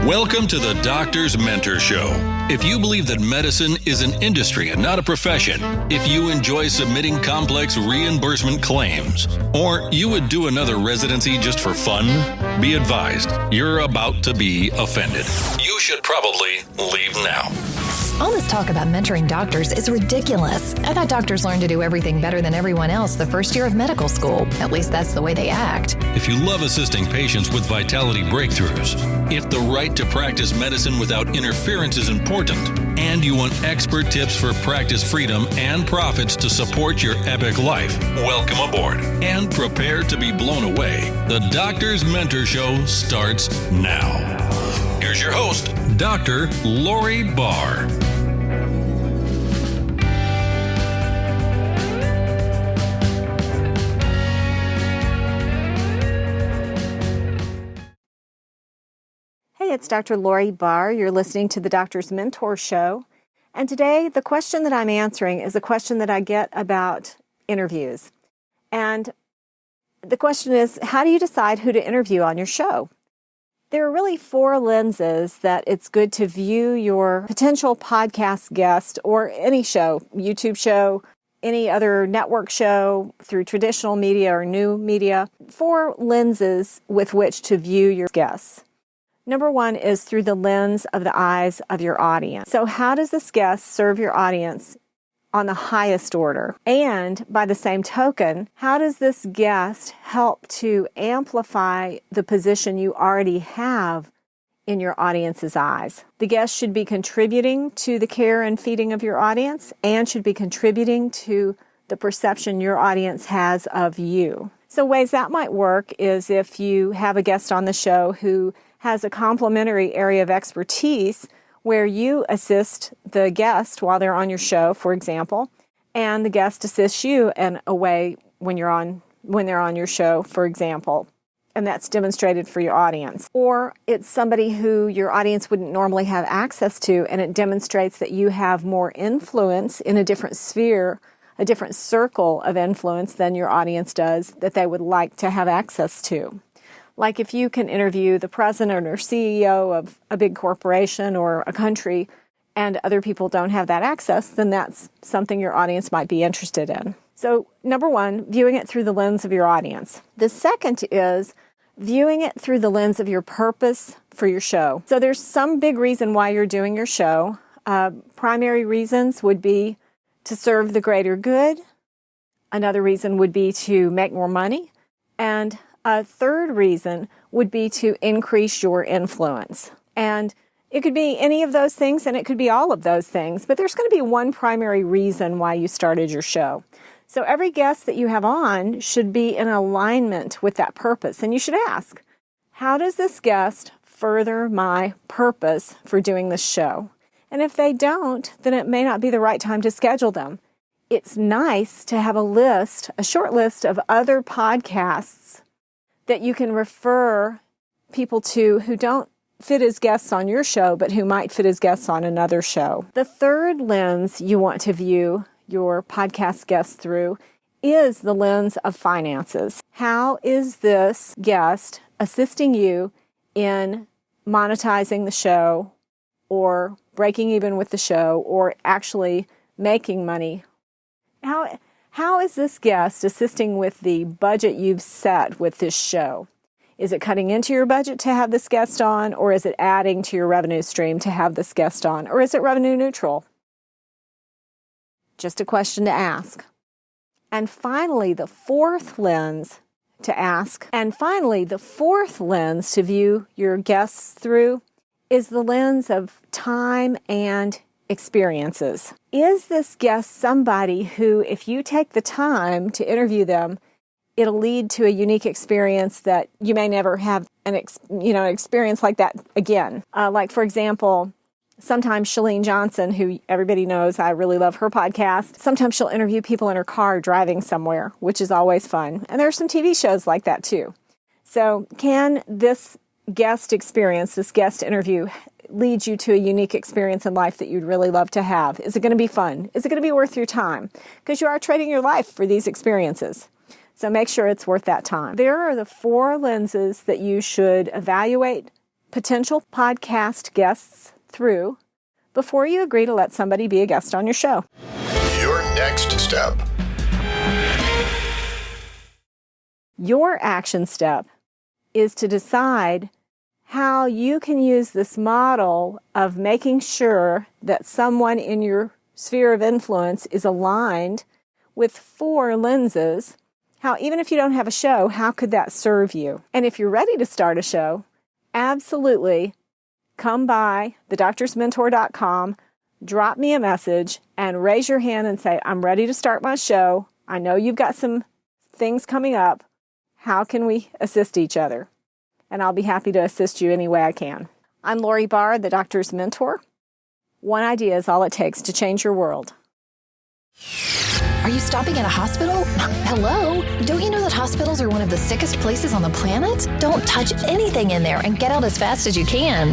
Welcome to the Doctor's Mentor Show. If you believe that medicine is an industry and not a profession, if you enjoy submitting complex reimbursement claims, or you would do another residency just for fun, be advised, you're about to be offended. You should probably leave now. All this talk about mentoring doctors is ridiculous. I thought doctors learned to do everything better than everyone else the first year of medical school. At least that's the way they act. If you love assisting patients with vitality breakthroughs, if the right to practice medicine without interference is important, and you want expert tips for practice freedom and profits to support your epic life, welcome aboard and prepare to be blown away. The Doctor's Mentor Show starts now. Here's your host, Dr. Lori Barr. Hey, it's Dr. Lori Barr. You're listening to the Doctor's Mentor Show. And today, the question that I'm answering is a question that I get about interviews. And the question is, how do you decide who to interview on your show? There are really 4 lenses that it's good to view your potential podcast guest or any show, YouTube show, any other network show through traditional media or new media. 4 lenses with which to view your guests. Number 1 is through the lens of the eyes of your audience. So how does this guest serve your audience on the highest order? And by the same token, how does this guest help to amplify the position you already have in your audience's eyes? The guest should be contributing to the care and feeding of your audience and should be contributing to the perception your audience has of you. So ways that might work is if you have a guest on the show who has a complementary area of expertise where you assist the guest while they're on your show, for example, and the guest assists you in a way when they're on your show, for example, and that's demonstrated for your audience. Or it's somebody who your audience wouldn't normally have access to, and it demonstrates that you have more influence in a different sphere, a different circle of influence than your audience does that they would like to have access to. Like if you can interview the president or CEO of a big corporation or a country and other people don't have that access, then that's something your audience might be interested in. So number 1, viewing it through the lens of your audience. The second is viewing it through the lens of your purpose for your show. So there's some big reason why you're doing your show. Primary reasons would be to serve the greater good. Another reason would be to make more money. And a third reason would be to increase your influence. And it could be any of those things, and it could be all of those things, but there's going to be one primary reason why you started your show. So every guest that you have on should be in alignment with that purpose. And you should ask, how does this guest further my purpose for doing this show? And if they don't, then it may not be the right time to schedule them. It's nice to have a short list of other podcasts that you can refer people to who don't fit as guests on your show, but who might fit as guests on another show. The third lens you want to view your podcast guests through is the lens of finances. How is this guest assisting you in monetizing the show or breaking even with the show or actually making money? How is this guest assisting with the budget you've set with this show? Is it cutting into your budget to have this guest on, or is it adding to your revenue stream to have this guest on, or is it revenue neutral? Just a question to ask. And finally, the fourth lens to view your guests through is the lens of time and experiences. Is this guest somebody who, if you take the time to interview them, it'll lead to a unique experience that you may never have an experience like that again? Like, for example, sometimes Chalene Johnson, who everybody knows, I really love her podcast. Sometimes she'll interview people in her car driving somewhere, which is always fun. And there are some TV shows like that too. So can this guest experience, this guest interview, lead you to a unique experience in life that you'd really love to have? Is it going to be fun? Is it going to be worth your time? Because you are trading your life for these experiences. So make sure it's worth that time. There are the 4 lenses that you should evaluate potential podcast guests through before you agree to let somebody be a guest on your show. Your next step. Your action step is to decide how you can use this model of making sure that someone in your sphere of influence is aligned with 4 lenses. How, even if you don't have a show, how could that serve you? And if you're ready to start a show, absolutely come by thedoctorsmentor.com, drop me a message, and raise your hand and say, I'm ready to start my show. I know you've got some things coming up. How can we assist each other? And I'll be happy to assist you any way I can. I'm Lori Barr, the Doctor's Mentor. One idea is all it takes to change your world. Are you stopping at a hospital? Hello? Don't you know that hospitals are one of the sickest places on the planet? Don't touch anything in there and get out as fast as you can.